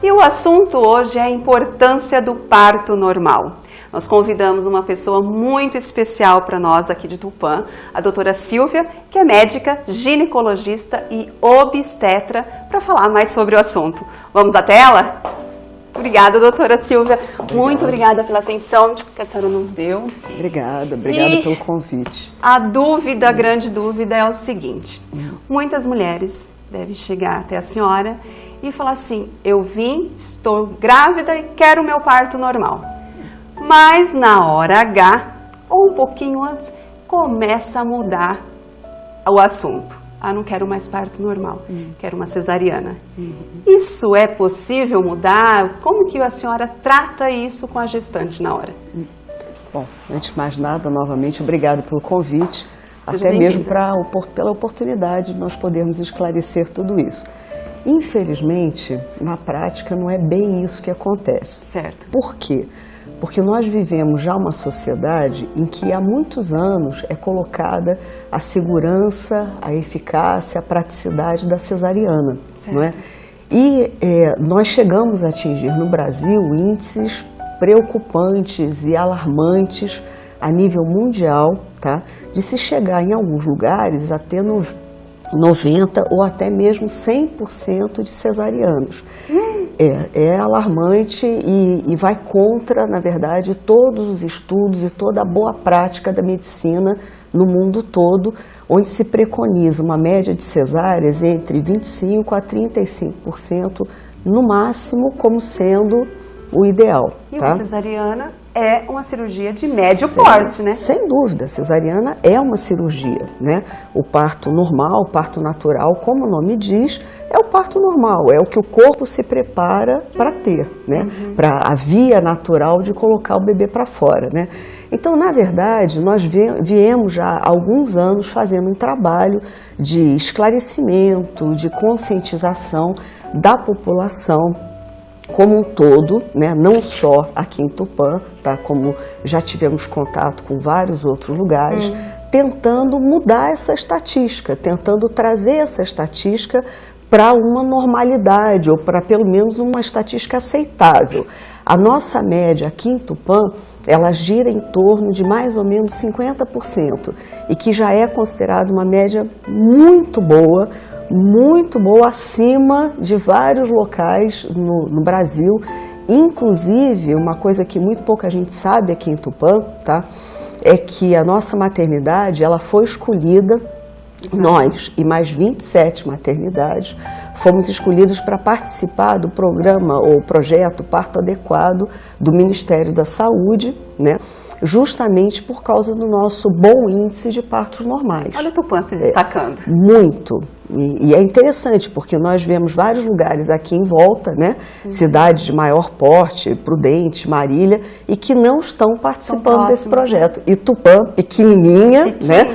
E o assunto hoje é a importância do parto normal. Nós convidamos uma pessoa muito especial para nós aqui de Tupã, a doutora Silvia, que é médica, ginecologista e obstetra, para falar mais sobre o assunto. Vamos até ela? Obrigada, doutora Silvia. Muito obrigada pela atenção que a senhora nos deu. Obrigada pelo convite. A dúvida, a grande dúvida é o seguinte. Muitas mulheres devem chegar até a senhora e falar assim, eu vim, estou grávida e quero o meu parto normal. Mas na hora H, ou um pouquinho antes, começa a mudar o assunto. Ah, não quero mais parto normal, quero uma cesariana. Isso é possível mudar? Como que a senhora trata isso com a gestante na hora? Bom, antes de mais nada, novamente, obrigado pelo convite, Seja até mesmo pela oportunidade de nós podermos esclarecer tudo isso. Infelizmente, na prática, não é bem isso que acontece. Certo. Por quê? Porque nós vivemos já uma sociedade em que há muitos anos é colocada a segurança, a eficácia, a praticidade da cesariana, não é? E nós chegamos a atingir no Brasil índices preocupantes e alarmantes a nível mundial, tá? De se chegar em alguns lugares até 90% ou até mesmo 100% de cesarianos. É alarmante e vai contra, na verdade, todos os estudos e toda a boa prática da medicina no mundo todo, onde se preconiza uma média de cesáreas entre 25% a 35%, no máximo, como sendo o ideal. E tá? a cesariana é uma cirurgia de médio porte, né? Sem dúvida, a cesariana é uma cirurgia, né? O parto normal, o parto natural, como o nome diz, é o parto normal, é o que o corpo se prepara para ter, né? Para a via natural de colocar o bebê para fora, né? Então, na verdade, nós viemos já há alguns anos fazendo um trabalho de esclarecimento, de conscientização da população como um todo, né, não só aqui em Tupã, tá, como já tivemos contato com vários outros lugares, tentando mudar essa estatística, tentando trazer essa estatística para uma normalidade, ou para pelo menos uma estatística aceitável. A nossa média aqui em Tupã, ela gira em torno de mais ou menos 50%, e que já é considerada uma média muito boa acima de vários locais no Brasil. Inclusive, uma coisa que muito pouca gente sabe aqui em Tupã, tá? É que a nossa maternidade, ela foi escolhida, nós e mais 27 maternidades, fomos escolhidos para participar do programa ou projeto Parto Adequado do Ministério da Saúde, né? Justamente por causa do nosso bom índice de partos normais. Olha o Tupã se destacando. Muito. E é interessante, porque nós vemos vários lugares aqui em volta, né? Cidades de maior porte, Prudente, Marília, e que não estão participando desse projeto. E Tupã, pequenininha, né?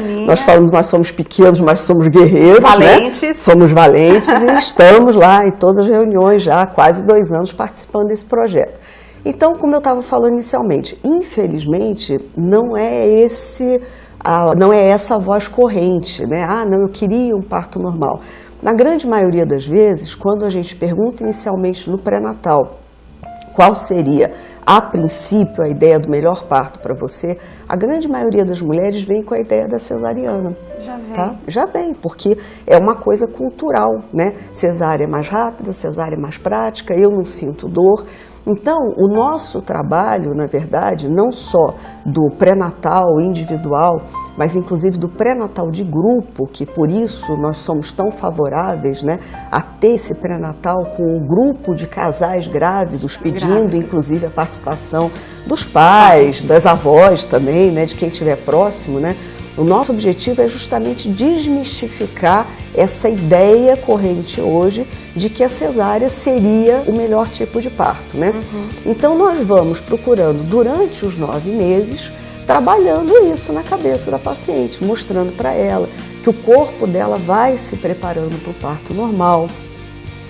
Nós somos pequenos, mas somos guerreiros, valentes, né? Somos valentes e estamos lá em todas as reuniões já há quase 2 anos participando desse projeto. Então, como eu estava falando inicialmente, infelizmente não é essa a voz corrente, né? Ah, não, eu queria um parto normal. Na grande maioria das vezes, quando a gente pergunta inicialmente no pré-natal qual seria, a princípio, a ideia do melhor parto para você, a grande maioria das mulheres vem com a ideia da cesariana. Já vem. Tá? Já vem, porque é uma coisa cultural, né? Cesárea é mais rápida, cesárea é mais prática, eu não sinto dor. Então, o nosso trabalho, na verdade, não só do pré-natal individual, mas inclusive do pré-natal de grupo, que por isso nós somos tão favoráveis, né, a ter esse pré-natal com um grupo de casais grávidos, pedindo inclusive a participação dos pais, das avós também, né, de quem estiver próximo, né? O nosso objetivo é justamente desmistificar essa ideia corrente hoje de que a cesárea seria o melhor tipo de parto, né? Então nós vamos procurando durante os 9 meses, trabalhando isso na cabeça da paciente, mostrando para ela que o corpo dela vai se preparando para o parto normal,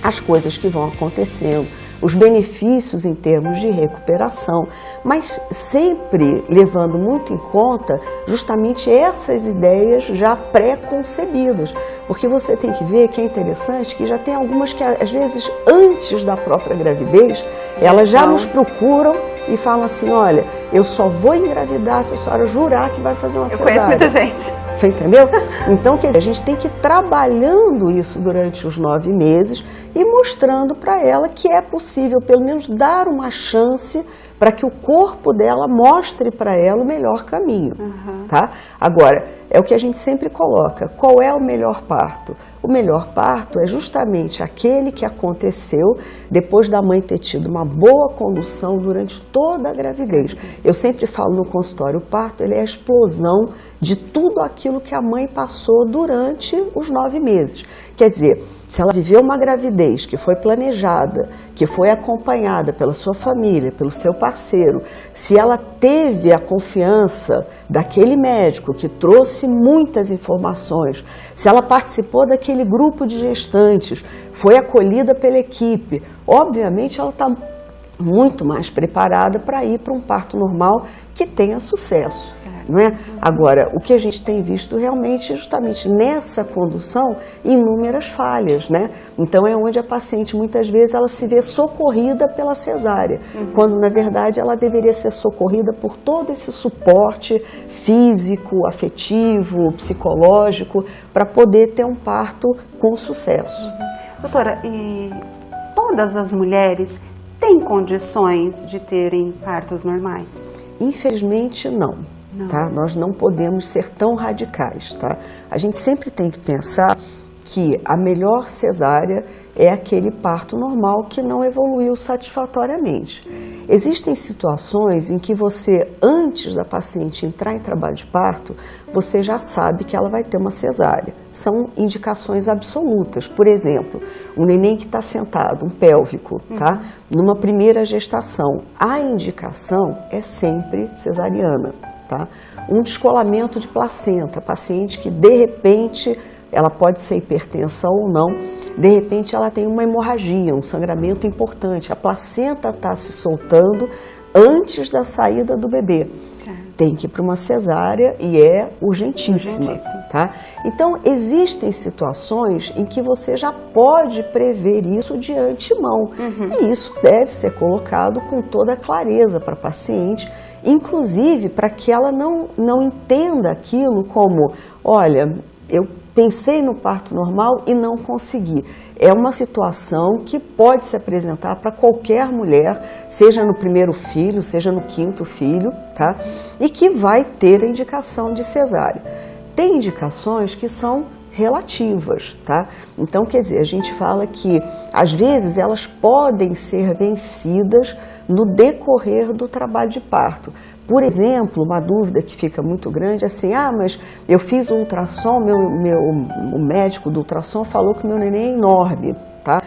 as coisas que vão acontecendo os benefícios em termos de recuperação, mas sempre levando muito em conta justamente essas ideias já pré-concebidas, porque você tem que ver que é interessante que já tem algumas que às vezes antes da própria gravidez, elas já nos procuram e falam assim, olha, eu só vou engravidar se a senhora jurar que vai fazer uma cesárea. Eu conheço muita gente. Você entendeu? Então, quer dizer, a gente tem que ir trabalhando isso durante os 9 meses e mostrando para ela que é possível, pelo menos, dar uma chance para que o corpo dela mostre para ela o melhor caminho, tá? Agora, é o que a gente sempre coloca, qual é o melhor parto? O melhor parto é justamente aquele que aconteceu depois da mãe ter tido uma boa condução durante toda a gravidez. Eu sempre falo no consultório, o parto ele é a explosão de tudo aquilo que a mãe passou durante os 9 meses. Quer dizer, se ela viveu uma gravidez que foi planejada, que foi acompanhada pela sua família, pelo seu parceiro, se ela teve a confiança daquele médico que trouxe muitas informações, se ela participou daquele grupo de gestantes, foi acolhida pela equipe, obviamente ela está muito mais preparada para ir para um parto normal que tenha sucesso, não é? Agora, o que a gente tem visto realmente, justamente nessa condução, inúmeras falhas, né? Então é onde a paciente, muitas vezes, ela se vê socorrida pela cesárea, quando, na verdade, ela deveria ser socorrida por todo esse suporte físico, afetivo, psicológico, para poder ter um parto com sucesso. Doutora, e todas as mulheres têm condições de terem partos normais? Infelizmente, não. Tá? Nós não podemos ser tão radicais. Tá? A gente sempre tem que pensar que a melhor cesárea é aquele parto normal que não evoluiu satisfatoriamente. Existem situações em que você, antes da paciente entrar em trabalho de parto, você já sabe que ela vai ter uma cesárea. São indicações absolutas. Por exemplo, um neném que está sentado, um pélvico, tá? Numa primeira gestação, a indicação é sempre cesariana. Tá? Um descolamento de placenta, paciente que de repente, ela pode ser hipertensa ou não, de repente ela tem uma hemorragia, um sangramento importante, a placenta está se soltando antes da saída do bebê. Certo. Tem que ir para uma cesárea e é urgentíssima. Tá? Então, existem situações em que você já pode prever isso de antemão. E isso deve ser colocado com toda clareza para a paciente, inclusive para que ela não entenda aquilo como, olha, eu pensei no parto normal e não consegui. É uma situação que pode se apresentar para qualquer mulher, seja no primeiro filho, seja no 5º filho, tá? E que vai ter a indicação de cesárea. Tem indicações que são relativas, tá? Então, quer dizer, a gente fala que, às vezes, elas podem ser vencidas no decorrer do trabalho de parto. Por exemplo, uma dúvida que fica muito grande é assim, mas eu fiz um ultrassom, o médico do ultrassom falou que meu neném é enorme, tá?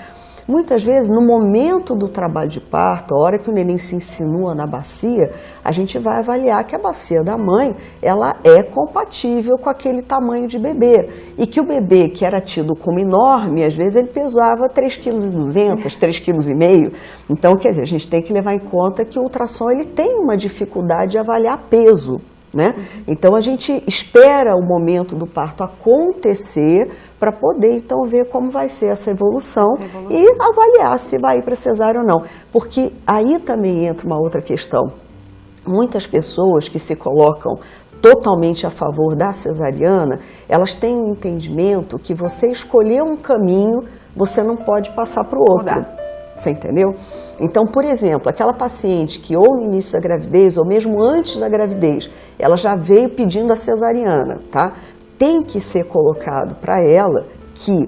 Muitas vezes, no momento do trabalho de parto, a hora que o neném se insinua na bacia, a gente vai avaliar que a bacia da mãe, ela é compatível com aquele tamanho de bebê. E que o bebê, que era tido como enorme, às vezes ele pesava 3,2 kg, 3,5 kg. Então, quer dizer, a gente tem que levar em conta que o ultrassom ele tem uma dificuldade de avaliar peso. Né? Então a gente espera o momento do parto acontecer para poder então ver como vai ser essa evolução e avaliar se vai ir para cesárea ou não. Porque aí também entra uma outra questão. Muitas pessoas que se colocam totalmente a favor da cesariana, elas têm um entendimento que você escolher um caminho, você não pode passar para o outro. Você entendeu? Então, por exemplo, aquela paciente que ou no início da gravidez ou mesmo antes da gravidez, ela já veio pedindo a cesariana, tá? Tem que ser colocado para ela que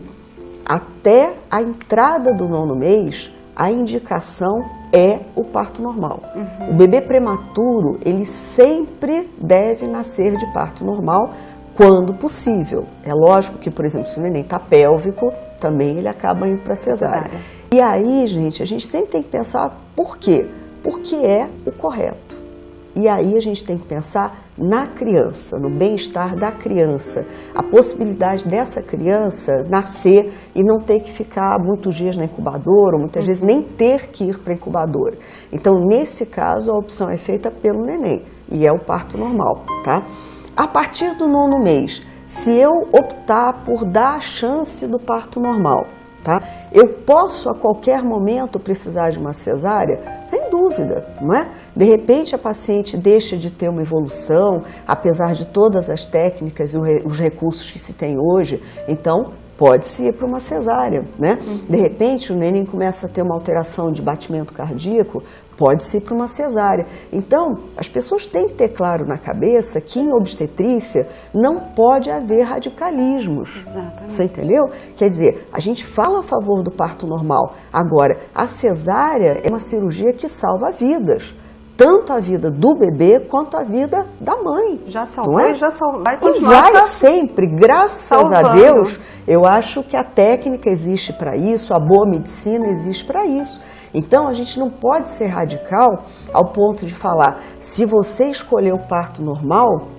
até a entrada do 9º mês, a indicação é o parto normal. O bebê prematuro, ele sempre deve nascer de parto normal quando possível. É lógico que, por exemplo, se o neném está pélvico, também ele acaba indo para cesárea. E aí, gente, a gente sempre tem que pensar por quê? Porque é o correto. E aí a gente tem que pensar na criança, no bem-estar da criança, a possibilidade dessa criança nascer e não ter que ficar muitos dias na incubadora, ou muitas vezes nem ter que ir para a incubadora. Então, nesse caso, a opção é feita pelo neném, e é o parto normal, tá? A partir do 9º mês, se eu optar por dar a chance do parto normal, tá? Eu posso a qualquer momento precisar de uma cesárea? Sem dúvida, não é? De repente a paciente deixa de ter uma evolução, apesar de todas as técnicas e os recursos que se tem hoje, então pode-se ir para uma cesárea, né? De repente o neném começa a ter uma alteração de batimento cardíaco, pode-se ir para uma cesárea. Então, as pessoas têm que ter claro na cabeça que em obstetrícia não pode haver radicalismos. Exatamente. Você entendeu? Quer dizer, a gente fala a favor do parto normal. Agora, a cesárea é uma cirurgia que salva vidas. Tanto a vida do bebê quanto a vida da mãe. Já salvou não é? e já vai E continuar vai sempre, graças a salvando. Deus, eu acho que a técnica existe para isso, a boa medicina existe para isso. Então a gente não pode ser radical ao ponto de falar, se você escolher o parto normal,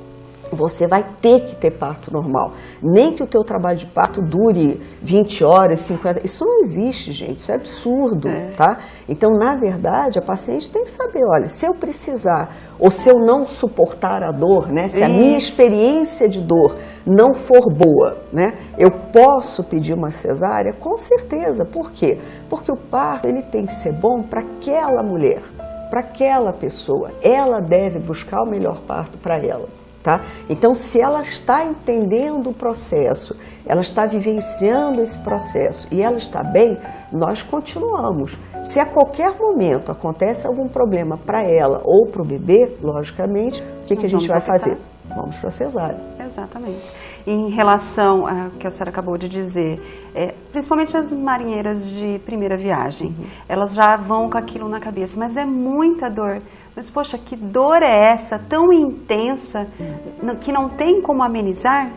você vai ter que ter parto normal. Nem que o teu trabalho de parto dure 20 horas, 50... Isso não existe, gente. Isso é absurdo, tá? Então, na verdade, a paciente tem que saber, olha, se eu precisar ou se eu não suportar a dor, né? Se a minha experiência de dor não for boa, né? Eu posso pedir uma cesárea? Com certeza. Por quê? Porque o parto ele tem que ser bom para aquela mulher, para aquela pessoa. Ela deve buscar o melhor parto para ela. Tá? Então, se ela está entendendo o processo, ela está vivenciando esse processo e ela está bem, nós continuamos. Se a qualquer momento acontece algum problema para ela ou para o bebê, logicamente, o que a gente vai fazer? Vamos para a cesárea. Exatamente. Em relação ao que a senhora acabou de dizer, principalmente as marinheiras de primeira viagem, elas já vão com aquilo na cabeça, mas é muita dor. Mas, poxa, que dor é essa, tão intensa, que não tem como amenizar?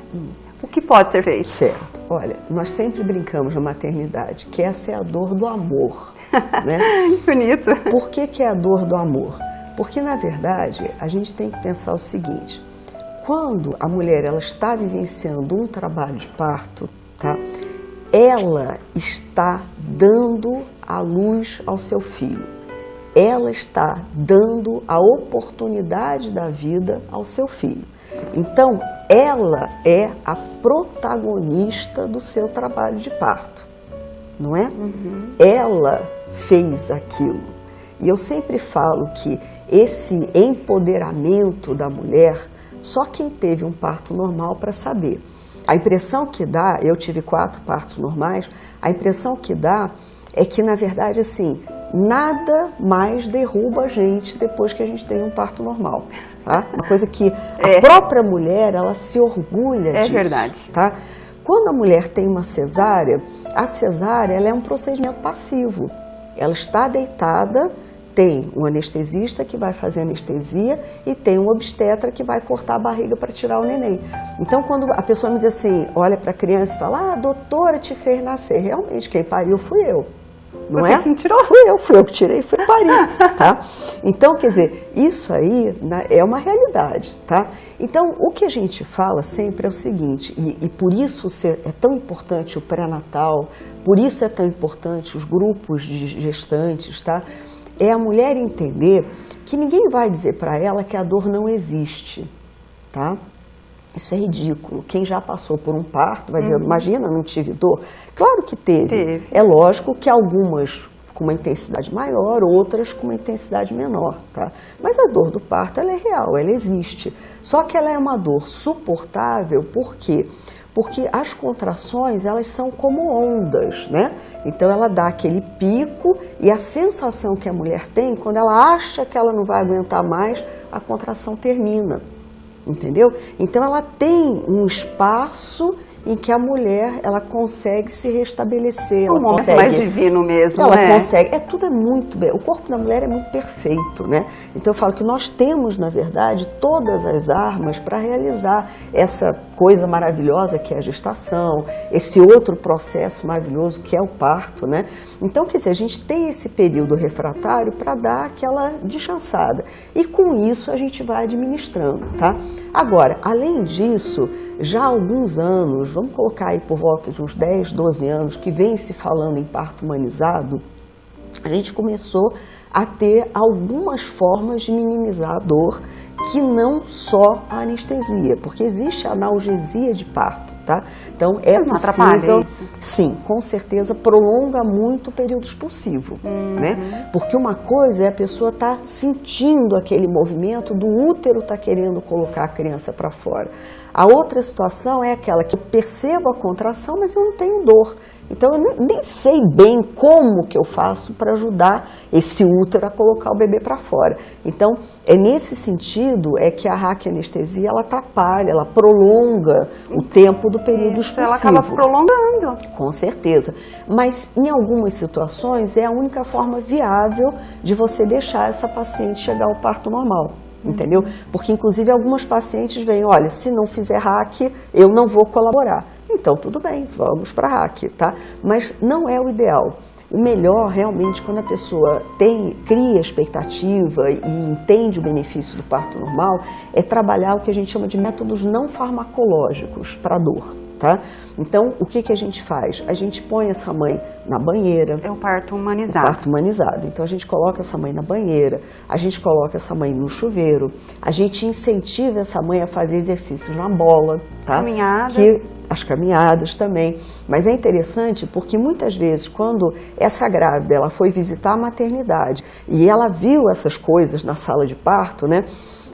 O que pode ser feito? Certo. Olha, nós sempre brincamos na maternidade que essa é a dor do amor. Né? Bonito. Por que é a dor do amor? Porque, na verdade, a gente tem que pensar o seguinte, quando a mulher ela está vivenciando um trabalho de parto, tá? Ela está dando a luz ao seu filho. Ela está dando a oportunidade da vida ao seu filho. Então, ela é a protagonista do seu trabalho de parto, não é? Ela fez aquilo. E eu sempre falo que esse empoderamento da mulher, só quem teve um parto normal para saber. A impressão que dá, eu tive 4 partos normais, a impressão que dá é que, na verdade, assim, nada mais derruba a gente depois que a gente tem um parto normal, tá? Uma coisa que a própria mulher, ela se orgulha disso. É verdade. Tá? Quando a mulher tem uma cesárea, a cesárea ela é um procedimento passivo. Ela está deitada, tem um anestesista que vai fazer anestesia e tem um obstetra que vai cortar a barriga para tirar o neném. Então, quando a pessoa me diz assim, olha para a criança e fala, a doutora te fez nascer. Realmente, quem pariu fui eu. Não Você é? que tirou? Fui eu que tirei, fui parir, tá? Então, quer dizer, isso aí é uma realidade, tá? Então, o que a gente fala sempre é o seguinte, e por isso é tão importante o pré-natal, por isso é tão importante os grupos de gestantes, tá? É a mulher entender que ninguém vai dizer para ela que a dor não existe, tá? Isso é ridículo. Quem já passou por um parto vai dizer, imagina, não tive dor. Claro que teve. É lógico que algumas com uma intensidade maior, outras com uma intensidade menor, tá? Mas a dor do parto, ela é real, ela existe. Só que ela é uma dor suportável, por quê? Porque as contrações, elas são como ondas, né? Então, ela dá aquele pico e a sensação que a mulher tem, quando ela acha que ela não vai aguentar mais, a contração termina. Entendeu? Então ela tem um espaço em que a mulher ela consegue se restabelecer. É um momento mais divino mesmo, né? Ela consegue. Tudo é muito bem. O corpo da mulher é muito perfeito, né? Então eu falo que nós temos, na verdade, todas as armas para realizar essa coisa maravilhosa que é a gestação, esse outro processo maravilhoso que é o parto, né? Então, quer dizer, a gente tem esse período refratário para dar aquela descansada. E com isso a gente vai administrando, tá? Agora, além disso, já há alguns anos, vamos colocar aí por volta de uns 10, 12 anos, que vem se falando em parto humanizado, a gente começou a ter algumas formas de minimizar a dor, que não só a anestesia, porque existe a analgesia de parto, tá? Então é Mas não possível, atrapalha isso? sim, com certeza prolonga muito o período expulsivo, né? Porque uma coisa é a pessoa estar sentindo aquele movimento do útero tá querendo colocar a criança para fora. A outra situação é aquela que eu percebo a contração, mas eu não tenho dor. Então eu nem sei bem como que eu faço para ajudar esse útero a colocar o bebê para fora. Então é nesse sentido é que a raquianestesia ela atrapalha, ela prolonga o tempo do período Isso, expulsivo. ela acaba prolongando. Com certeza. Mas em algumas situações é a única forma viável de você deixar essa paciente chegar ao parto normal. Entendeu? Porque inclusive algumas pacientes veem, olha, se não fizer RAC, eu não vou colaborar. Então tudo bem, vamos para RAC, tá? Mas não é o ideal. O melhor realmente quando a pessoa cria expectativa e entende o benefício do parto normal é trabalhar o que a gente chama de métodos não farmacológicos para a dor. Tá? Então, o que a gente faz? A gente põe essa mãe na banheira. É o parto humanizado. O parto humanizado. Então, a gente coloca essa mãe na banheira, a gente coloca essa mãe no chuveiro, a gente incentiva essa mãe a fazer exercícios na bola. Tá? Caminhadas. As caminhadas também. Mas é interessante porque muitas vezes, quando essa grávida ela foi visitar a maternidade e ela viu essas coisas na sala de parto, né?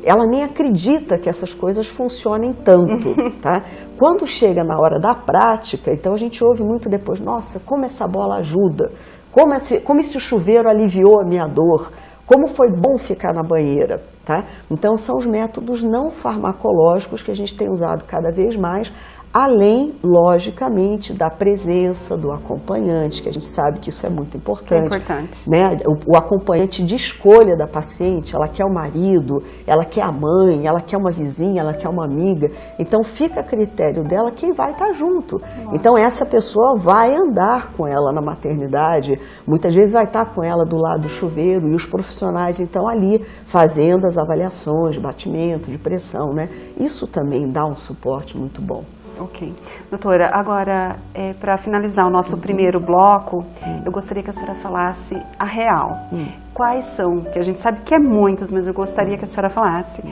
Ela nem acredita que essas coisas funcionem tanto, tá? Quando chega na hora da prática, então a gente ouve muito depois, nossa, como essa bola ajuda, como esse chuveiro aliviou a minha dor, como foi bom ficar na banheira, tá? Então são os métodos não farmacológicos que a gente tem usado cada vez mais, além, logicamente, da presença do acompanhante, que a gente sabe que isso é muito importante. É importante. Né? O acompanhante de escolha da paciente, ela quer o marido, ela quer a mãe, ela quer uma vizinha, ela quer uma amiga. Então, fica a critério dela quem vai estar junto. Então, essa pessoa vai andar com ela na maternidade, muitas vezes vai estar com ela do lado do chuveiro e os profissionais, então, ali, fazendo as avaliações de batimento, de pressão, né? Isso também dá um suporte muito bom. Ok. Doutora, agora, para finalizar o nosso primeiro bloco, eu gostaria que a senhora falasse a real. Quais são, que a gente sabe que é muitos, mas eu gostaria que a senhora falasse,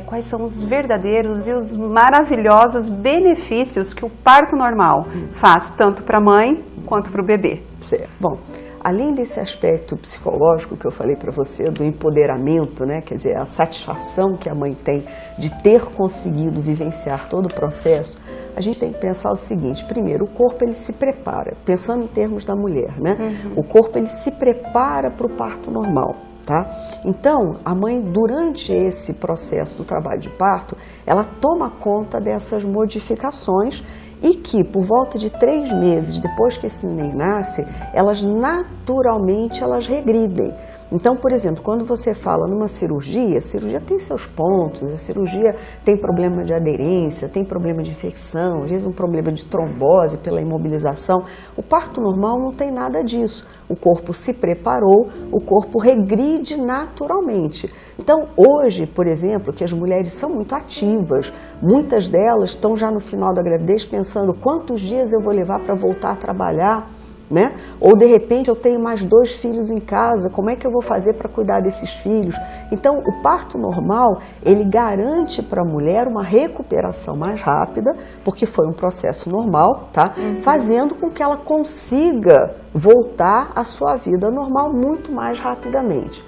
quais são os verdadeiros e os maravilhosos benefícios que o parto normal faz, tanto para a mãe quanto para o bebê? Certo. Bom, além desse aspecto psicológico que eu falei para você, do empoderamento, né, quer dizer, a satisfação que a mãe tem de ter conseguido vivenciar todo o processo, a gente tem que pensar o seguinte, primeiro, o corpo ele se prepara, pensando em termos da mulher, né? O corpo ele se prepara para o parto normal. Tá? Então, a mãe, durante esse processo do trabalho de parto, ela toma conta dessas modificações e que, por volta de 3 meses depois que esse neném nasce, elas naturalmente regridem. Então, por exemplo, quando você fala numa cirurgia, a cirurgia tem seus pontos, a cirurgia tem problema de aderência, tem problema de infecção, às vezes um problema de trombose pela imobilização. O parto normal não tem nada disso. O corpo se preparou, o corpo regride naturalmente. Então, hoje, por exemplo, que as mulheres são muito ativas, muitas delas estão já no final da gravidez pensando quantos dias eu vou levar para voltar a trabalhar, né? Ou de repente eu tenho mais 2 filhos em casa, como é que eu vou fazer para cuidar desses filhos? Então o parto normal, ele garante para a mulher uma recuperação mais rápida, porque foi um processo normal, tá? Fazendo com que ela consiga voltar à sua vida normal muito mais rapidamente.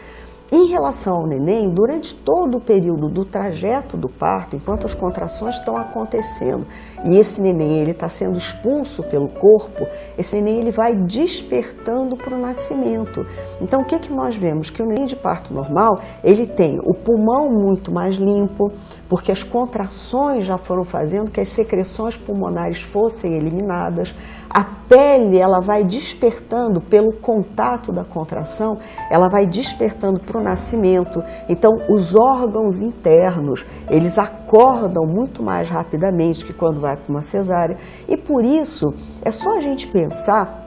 Em relação ao neném, durante todo o período do trajeto do parto, enquanto as contrações estão acontecendo e esse neném ele está sendo expulso pelo corpo, esse neném ele vai despertando para o nascimento. Então, o que nós vemos? Que o neném de parto normal, ele tem o pulmão muito mais limpo, porque as contrações já foram fazendo que as secreções pulmonares fossem eliminadas. A pele, ela vai despertando pelo contato da contração, ela vai despertando para o para o nascimento. Então, os órgãos internos, eles acordam muito mais rapidamente que quando vai para uma cesárea. E por isso, é só a gente pensar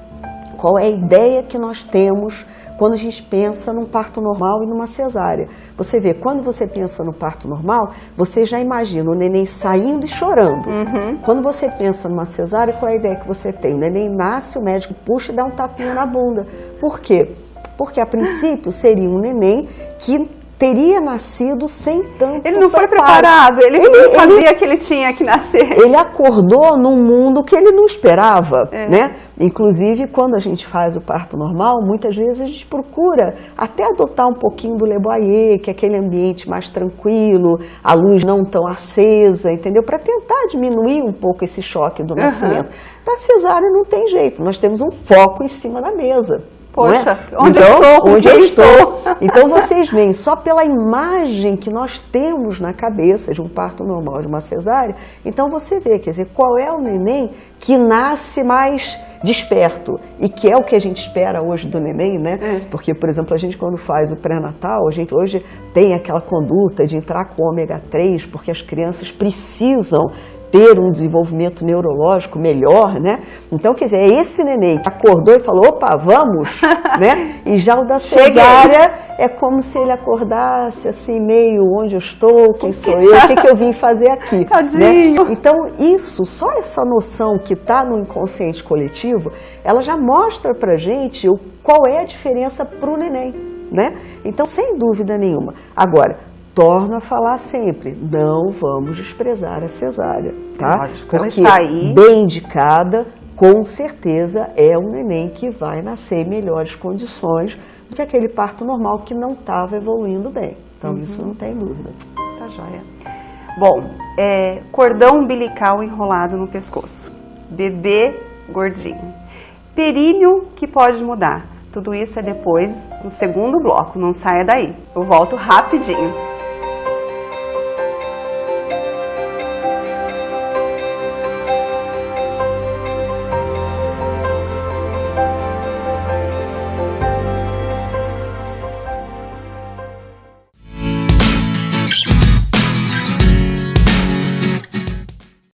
qual é a ideia que nós temos quando a gente pensa num parto normal e numa cesárea. Você vê, quando você pensa no parto normal, você já imagina o neném saindo e chorando. Quando você pensa numa cesárea, qual é a ideia que você tem? O neném nasce, o médico puxa e dá um tapinha na bunda. Por quê? Porque, a princípio, seria um neném que teria nascido sem tanto Ele não foi preparo. preparado, ele não sabia que ele tinha que nascer. Ele acordou num mundo que ele não esperava, né? Inclusive, quando a gente faz o parto normal, muitas vezes a gente procura até adotar um pouquinho do Le Boyer, que é aquele ambiente mais tranquilo, a luz não tão acesa, entendeu? Para tentar diminuir um pouco esse choque do nascimento. Da cesárea não tem jeito, nós temos um foco em cima da mesa. Poxa, onde eu estou? Então vocês veem, só pela imagem que nós temos na cabeça de um parto normal, de uma cesárea, então você vê, quer dizer, qual é o neném que nasce mais desperto e que é o que a gente espera hoje do neném, né? Porque, por exemplo, a gente quando faz o pré-natal, a gente hoje tem aquela conduta de entrar com ômega 3, porque as crianças precisam ter um desenvolvimento neurológico melhor, né? Então, quer dizer, é esse neném que acordou e falou, opa, vamos, né? E já o da cesárea é como se ele acordasse assim, meio, onde eu estou, quem sou eu, o que eu vim fazer aqui, Tadinho. né? Então, isso, só essa noção que está no inconsciente coletivo, ela já mostra pra gente qual é a diferença pro neném, né? Então, sem dúvida nenhuma. Agora, torno a falar sempre, não vamos desprezar a cesárea, tá? Lógico, ela porque está aí. bem indicada, com certeza é um neném que vai nascer em melhores condições do que aquele parto normal que não estava evoluindo bem. Então, isso não tem dúvida. Tá joia. Bom, cordão umbilical enrolado no pescoço, bebê gordinho, períneo que pode mudar. Tudo isso é depois, no segundo bloco, não saia daí. Eu volto rapidinho.